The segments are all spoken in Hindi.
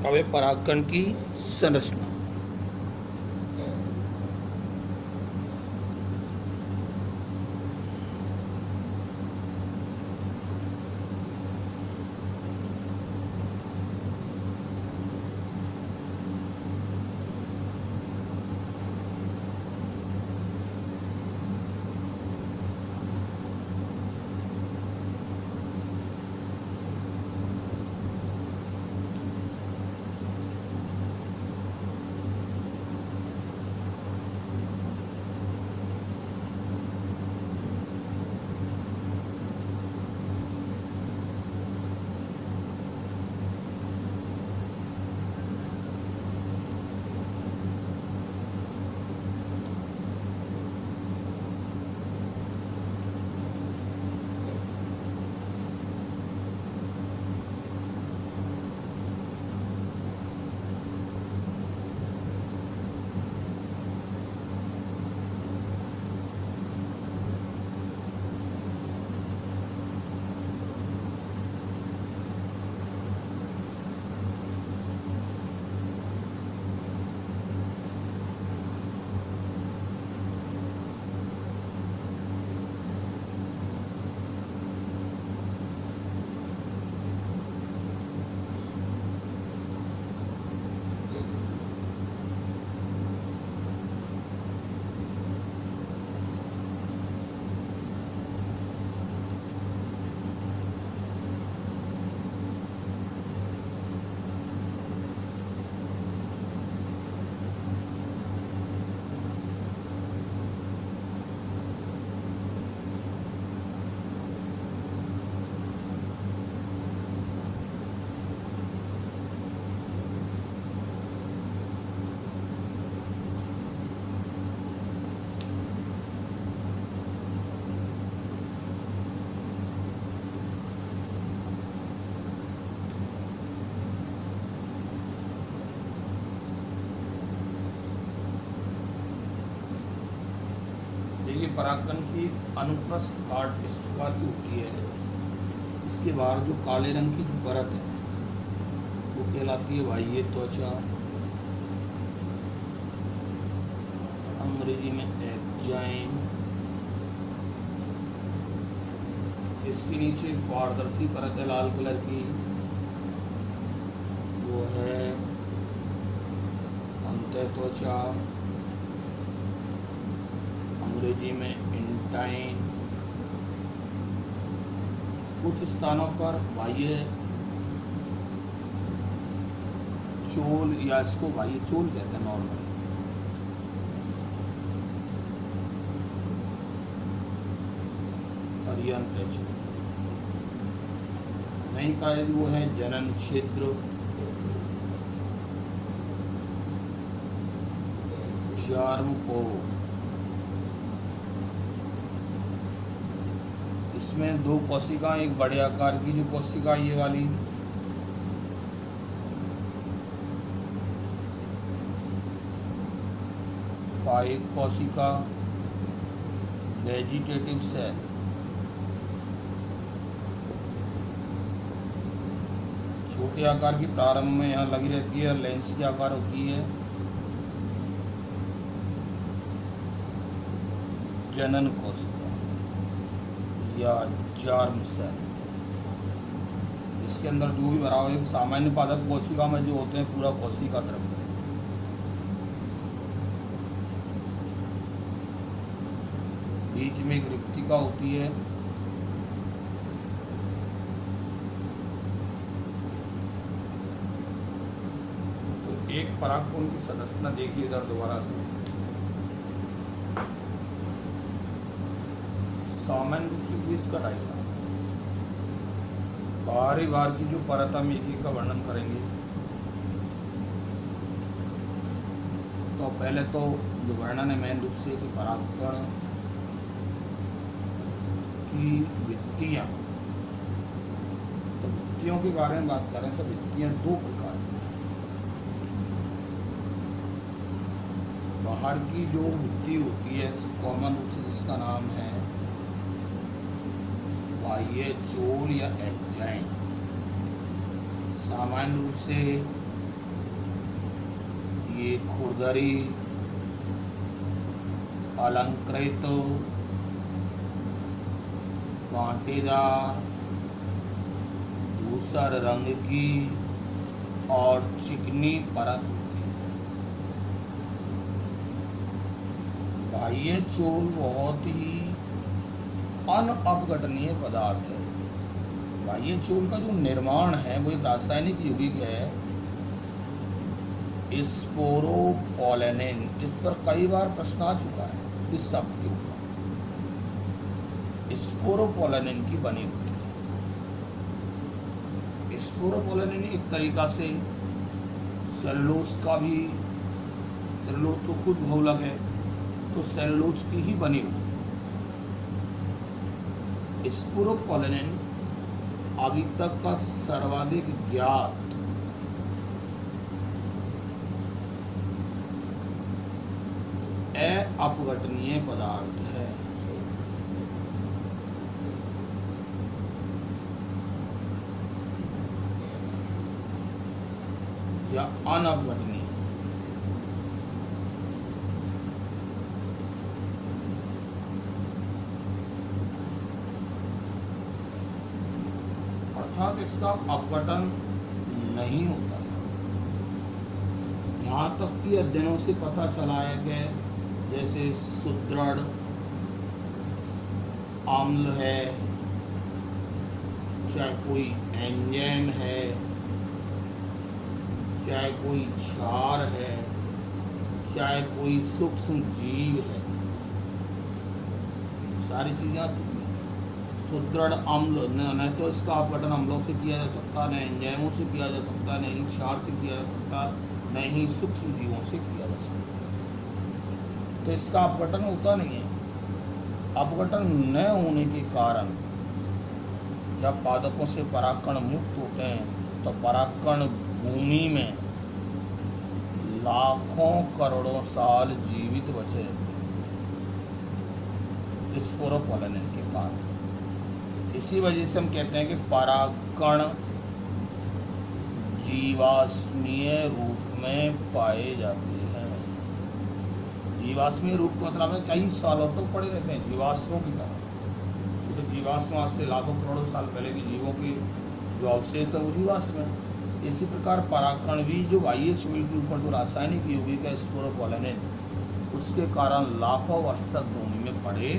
अवयव परागकण की संरचना। देखिए, परागकण की अनुप्रस्थ काट इस प्रकार की होती है। इसके बाहर जो काले रंग की जो परत है वो कहलाती है बाह्य त्वचा, अंग्रेजी में एक्जाइम। इसके नीचे एक पारदर्शी परत है लाल कलर की, वो है अंतःत्वचा, अंग्रेजी में इंटाइन। कुछ स्थानों पर बाह्य चोल या इसको बाह्य चोल कहते हैं नॉर्मल। पर्यंत नहीं का वो है जनन क्षेत्र, जर्म को। इसमें दो कोशिका, एक बड़े आकार की जो कोशिका ये वाली, कायिक कोशिका, वेजिटेटिव सेल। छोटे आकार की प्रारंभ में यहाँ लगी रहती है, लेंस के आकार होती है। जनन कोशिका या जर्म सेल, इसके अंदर जो भी भरा हुआ है सामान्य पादप कोशिका में जो होते हैं पूरा कोशिका द्रव्य। बीच में एक रिक्तिका होती है, तो एक परागकण की संरचना देखिए इधर दोबारा। सामान्य रूप से इसका डायग्राम, बाहरी बार की जो परत हम एक का वर्णन करेंगे। तो पहले तो जो वर्णन है मेन रूप से कि परागकण की भित्तियां, तो भित्तियों के बारे में बात करें तो भित्तियां दो प्रकार की। बाहर की जो भित्ति होती है कॉमन रूप से जिसका नाम है बाह्य चोल या एक्जाइन, सामान्य रूप से एक खुरदरी अलंकृत कांटेदार धूसर रंग की और चिकनी परत होती है। बाह्य चोल बहुत ही अनअपघटनीय पदार्थ है। बाह्य चोल का जो निर्माण है वो एक रासायनिक यौगिक है स्पोरोपोलेनिन। इस पर कई बार प्रश्न आ चुका है इस शब्द के ऊपर। स्पोरोपोलेनिन की बनी होती है। स्पोरोपोलेनिन एक तरीका से सेलुलोज का भी, सेलुलोज तो खुद बहुलक है, तो सेलुलोज की ही बनी होती है। स्पोरोपोलेनिन अभी तक का सर्वाधिक ज्ञात अपघटनीय पदार्थ है। या अनअपघटनीय। अर्थात इसका अपघटन नहीं होता। यहाँ तक कि अध्ययनों से पता चला है कि जैसे सुदृढ़ अम्ल है, चाहे कोई एंजाइम है, चाहे कोई क्षार है, चाहे कोई सूक्ष्म जीव है, सारी चीजें आ चुकी हैं। सुदृढ़ अम्ल न तो इसका अपघटन अम्लों से किया जा सकता, न एंजाइमों से किया जा सकता, न ही क्षार से किया जा सकता, न ही सूक्ष्म जीवों से किया जा सकता। तो इसका अपघटन होता नहीं है। अपघटन न होने के कारण जब पादपों से परागकण मुक्त होते हैं तो परागकण भूमि में लाखों करोड़ों साल जीवित बचे रहते हैं स्पोरोपोलेनिन के कारण। इसी वजह से हम कहते हैं कि परागकण जीवाश्मीय रूप में पाए जाते हैं। जीवाश्मीय रूप का मतलब है कई सालों तक पड़े रहते हैं, जीवाश्मों की तरह। तो जीवाश्म आज से लाखों करोड़ों साल पहले की जीवों की जो अवशेष है वो जीवाश्म है। इसी प्रकार परागकण भी जो बाह्य चोल के ऊपर जो रासायनिक यौगिक है स्पोरोपोलेनिन, उसके कारण लाखों वर्ष तक भूमि में पड़े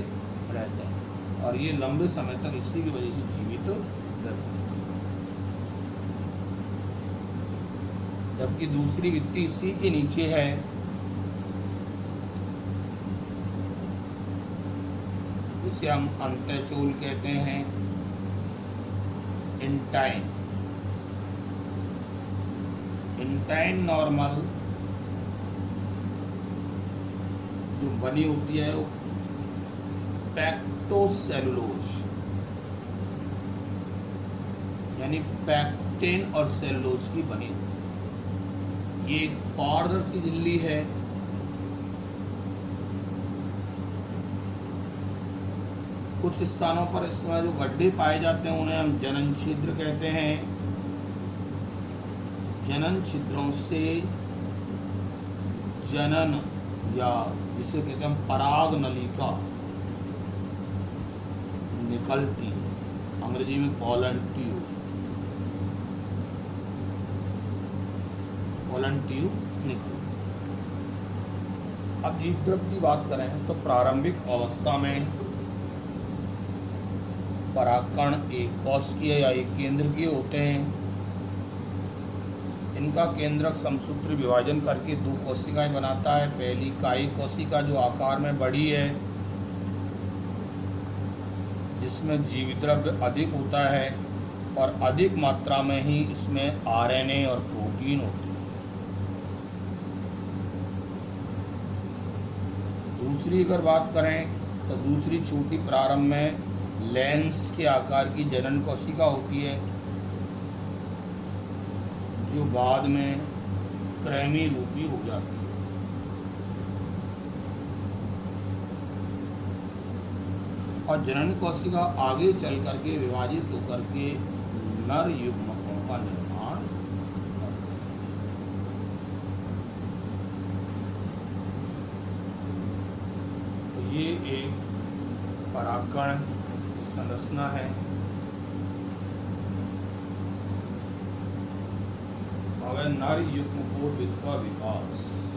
रहते हैं और ये लंबे समय तक इसी की वजह से जीवित रहते हैं। जबकि दूसरी वित्ती इसी के नीचे है, जिसे हम अंतःचोल कहते हैं, इंटाइन। इंटाइन नॉर्मल जो बनी होती है वो पैक्टोसेलुलोज यानी पैक्टिन और सेलुलोज की बनी होती है। ये एक पारदर्शी झिल्ली है। कुछ स्थानों पर इसमें जो गड्ढे पाए जाते हैं उन्हें हम जनन छिद्र कहते हैं। जनन छिद्रों से जनन या जिसे कहते हैं हम पराग नलिका निकलती है, अंग्रेजी में पोलन ट्यूब निकलती। अब जीवद्रव्य की बात करें तो प्रारंभिक अवस्था में परागकण एक कोशिकीय या एक केंद्रकीय होते हैं। इनका केंद्रक समसूत्री विभाजन करके दो कोशिकाएं बनाता है। पहली कायी कोशिका जो आकार में बड़ी है, जिसमें जीवद्रव्य अधिक होता है और अधिक मात्रा में ही इसमें आरएनए और प्रोटीन होते हैं। दूसरी अगर बात करें तो दूसरी छोटी प्रारंभ में लेंस के आकार की जनन कोशिका होती है, जो बाद में कृमि रूपी हो जाती है। और जनन कोशिका आगे चल करके विभाजित होकर के नर युग्मकों का निर्माण करती है। ये एक परागकण की संरचना है। नर युग्मकोट विध का विकास।